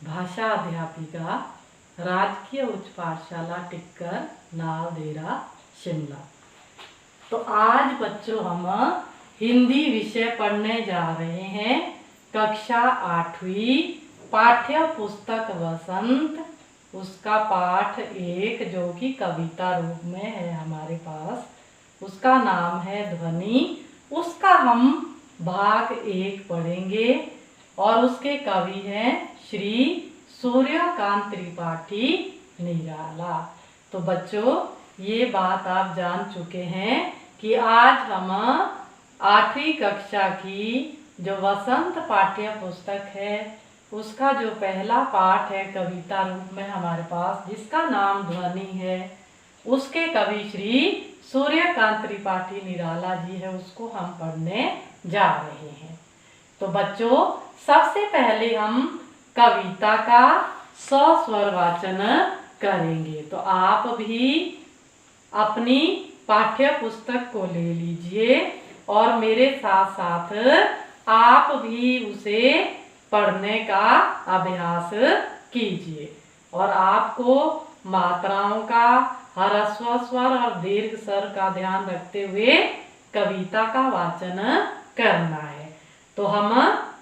भाषा अध्यापिका, राजकीय उच्च पाठशाला टिक्कर, नालदेहरा, शिमला। तो आज बच्चों हम हिंदी विषय पढ़ने जा रहे हैं। कक्षा 8वीं, पाठ्य पुस्तक वसंत, उसका पाठ 1 जो कि कविता रूप में है हमारे पास, उसका नाम है ध्वनि। उसका हम भाग 1 पढ़ेंगे और उसके कवि हैं श्री सूर्यकांत त्रिपाठी निराला। तो बच्चों ये बात आप जान चुके हैं कि आज हम 8वीं कक्षा की जो वसंत पाठ्य पुस्तक है उसका जो पहला पाठ है कविता रूप में हमारे पास, जिसका नाम ध्वनि है, उसके कवि श्री सूर्यकांत त्रिपाठी निराला जी है, उसको हम पढ़ने जा रहे हैं। तो बच्चों सबसे पहले हम कविता का सस्वर वाचन करेंगे। तो आप भी अपनी पाठ्य पुस्तक को ले लीजिए और मेरे साथ साथ आप भी उसे पढ़ने का अभ्यास कीजिए। और आपको मात्राओं का, ह्रस्व स्वर और दीर्घ स्वर का ध्यान रखते हुए कविता का वाचन करना है। तो हम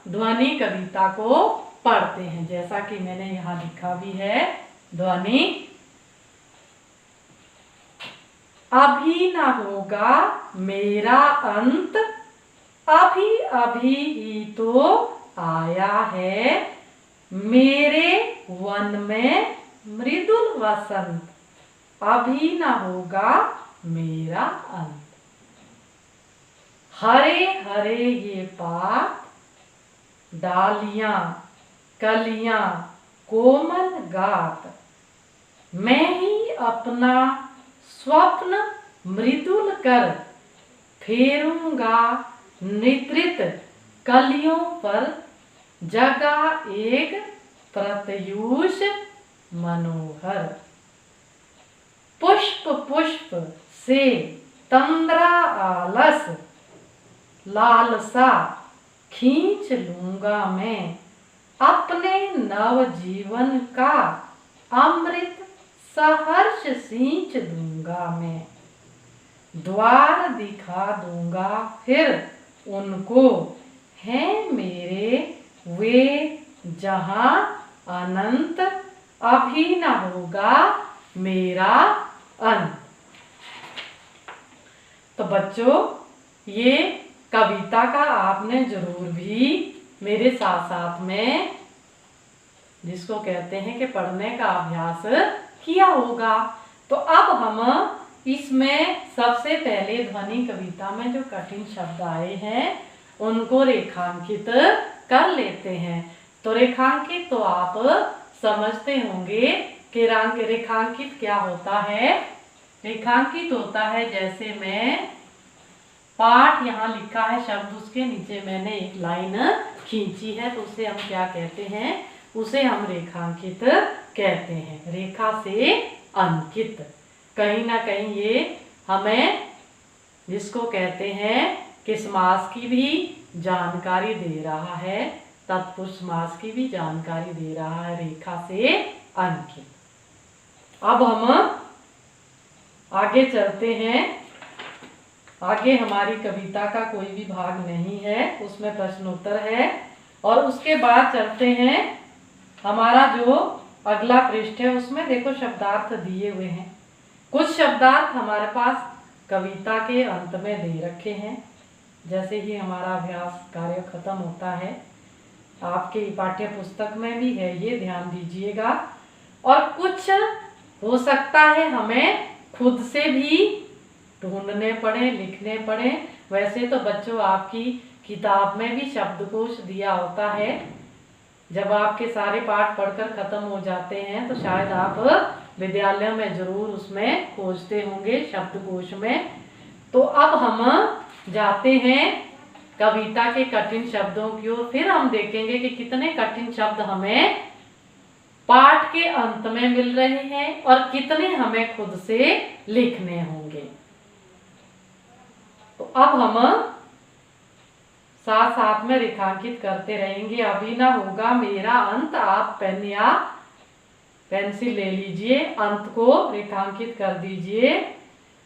ध्वनि कविता को पढ़ते हैं, जैसा कि मैंने यहाँ लिखा भी है। ध्वनि। अभी न होगा मेरा अंत, अभी अभी ही तो आया है मेरे वन में मृदुल वसंत, अभी न होगा मेरा अंत। हरे हरे ये पात, डालियां कलियां कोमल गात, मैं ही अपना स्वप्न मृदुल कर फेरूंगा निद्रित कलियों पर, जगा एक प्रत्यूष मनोहर। पुष्प पुष्प से तंद्रा आलस, लालसा खींच लूंगा मैं, अपने नव जीवन का अमृत सहर्ष सींच दूंगा मैं। द्वार दिखा दूंगा फिर उनको, हैं मेरे वे जहां अनंत, अभी न होगा मेरा अंत। तो बच्चों ये कविता का आपने जरूर भी मेरे साथ साथ में, जिसको कहते हैं कि पढ़ने का अभ्यास किया होगा। तो अब हम इसमें सबसे पहले ध्वनि कविता में जो कठिन शब्द आए हैं उनको रेखांकित कर लेते हैं। तो रेखांकित तो आप समझते होंगे कि रेखांकित क्या होता है। रेखांकित होता है जैसे मैं पाठ यहाँ लिखा है शब्द, उसके नीचे मैंने एक लाइन खींची है, तो उसे हम क्या कहते हैं, उसे हम रेखांकित कहते हैं। रेखा से अंकित, कहीं ना कहीं ये हमें जिसको कहते हैं कि समास की भी जानकारी दे रहा है, तत्पुरुष समास की भी जानकारी दे रहा है, रेखा से अंकित। अब हम आगे चलते हैं। आगे हमारी कविता का कोई भी भाग नहीं है, उसमें प्रश्नोत्तर है। और उसके बाद चलते हैं, हमारा जो अगला पृष्ठ है उसमें देखो शब्दार्थ दिए हुए हैं। कुछ शब्दार्थ हमारे पास कविता के अंत में दे रखे हैं, जैसे ही हमारा अभ्यास कार्य खत्म होता है। आपके पाठ्य पुस्तक में भी है, ये ध्यान दीजिएगा। और कुछ हो सकता है हमें खुद से भी ढूंढने पड़े, लिखने पड़े। वैसे तो बच्चों आपकी किताब में भी शब्दकोश दिया होता है, जब आपके सारे पाठ पढ़कर खत्म हो जाते हैं तो शायद आप विद्यालय में जरूर उसमें खोजते होंगे शब्दकोश में। तो अब हम जाते हैं कविता के कठिन शब्दों की ओर। फिर हम देखेंगे कि कितने कठिन शब्द हमें पाठ के अंत में मिल रहे हैं और कितने हमें खुद से लिखने होंगे। तो अब हम साथ साथ में रेखांकित करते रहेंगे। अभी ना होगा मेरा अंत, आप पेन या पेंसिल ले लीजिए, अंत को रेखांकित कर दीजिए।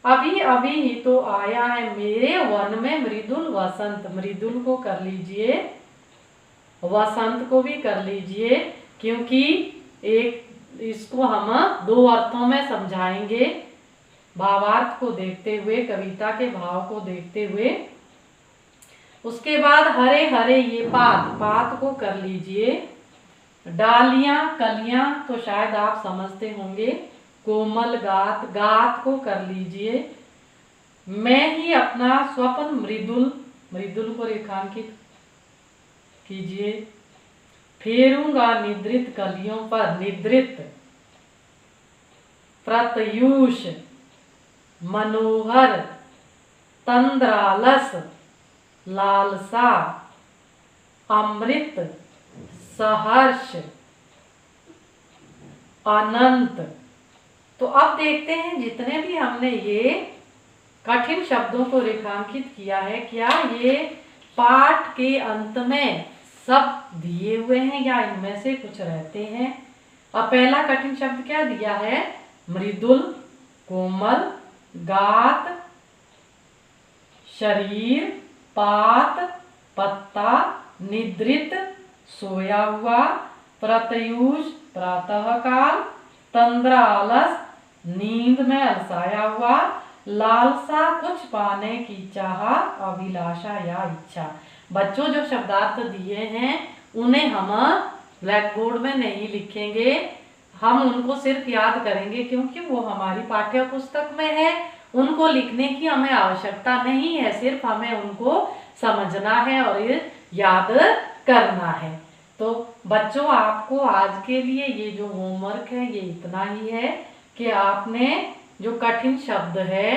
अभी अभी ही तो आया है मेरे वन में मृदुल वसंत, मृदुल को कर लीजिए, वसंत को भी कर लीजिए, क्योंकि इसको हम दो अर्थों में समझाएंगे, भावार्थ को देखते हुए, कविता के भाव को देखते हुए। उसके बाद हरे हरे ये पात, पात को कर लीजिए। डालियां कलियां तो शायद आप समझते होंगे। कोमल गात, गात को कर लीजिए। मैं ही अपना स्वप्न मृदुल, मृदुल को रेखांकित कीजिए। फेरूंगा निद्रित कलियों पर, निद्रित। प्रत्यूष, मनोहर, तंद्रालस, लालसा, अमृत, सहर्ष, अनंत। तो अब देखते हैं जितने भी हमने ये कठिन शब्दों को रेखांकित किया है, क्या ये पाठ के अंत में सब दिए हुए हैं या इनमें से कुछ रहते हैं। अब पहला कठिन शब्द क्या दिया है, मृदुल, कोमल, गात, शरीर, पात, पत्ता, निद्रित, सोया हुआ, प्रत्यूष, प्रातःकाल, तंद्रालस, नींद में अलसाया हुआ, लालसा, कुछ पाने की चाह, अभिलाषा या इच्छा। बच्चों जो शब्दार्थ दिए हैं उन्हें हम ब्लैक बोर्ड में नहीं लिखेंगे, हम उनको सिर्फ याद करेंगे, क्योंकि वो हमारी पाठ्य पुस्तक में है। उनको लिखने की हमें आवश्यकता नहीं है, सिर्फ हमें उनको समझना है और याद करना है। तो बच्चों आपको आज के लिए ये जो होमवर्क है ये इतना ही है कि आपने जो कठिन शब्द है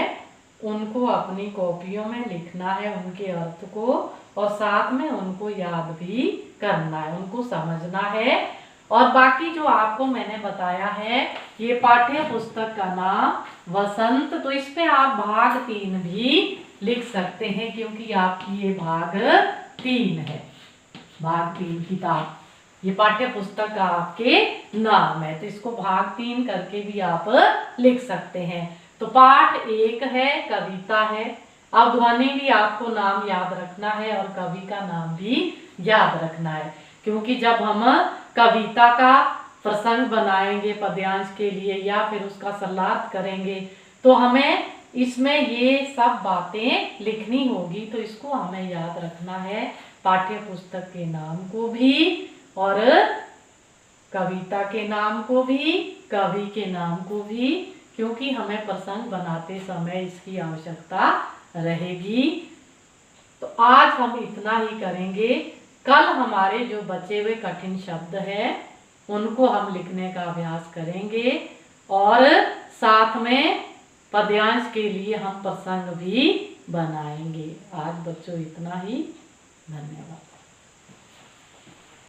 उनको अपनी कॉपियों में लिखना है, उनके अर्थ को, और साथ में उनको याद भी करना है, उनको समझना है। और बाकी जो आपको मैंने बताया है ये पाठ्य पुस्तक का नाम वसंत, तो इस पे आप भाग 3 भी लिख सकते हैं, क्योंकि आपकी ये भाग 3 है, भाग 3 किताब, ये पाठ्य पुस्तक का आपके नाम है, तो इसको भाग 3 करके भी आप लिख सकते हैं। तो पाठ 1 है, कविता है। अब ध्वनि भी आपको नाम याद रखना है और कवि का नाम भी याद रखना है, क्योंकि जब हम कविता का प्रसंग बनाएंगे पद्यांश के लिए या फिर उसका सल्लार्थ करेंगे तो हमें इसमें ये सब बातें लिखनी होगी, तो इसको हमें याद रखना है, पाठ्य पुस्तक के नाम को भी और कविता के नाम को भी, कवि के नाम को भी, क्योंकि हमें प्रसंग बनाते समय इसकी आवश्यकता रहेगी। तो आज हम इतना ही करेंगे, कल हमारे जो बचे हुए कठिन शब्द हैं उनको हम लिखने का अभ्यास करेंगे और साथ में पद्यांश के लिए हम प्रसंग भी बनाएंगे। आज बच्चों इतना ही, धन्यवाद।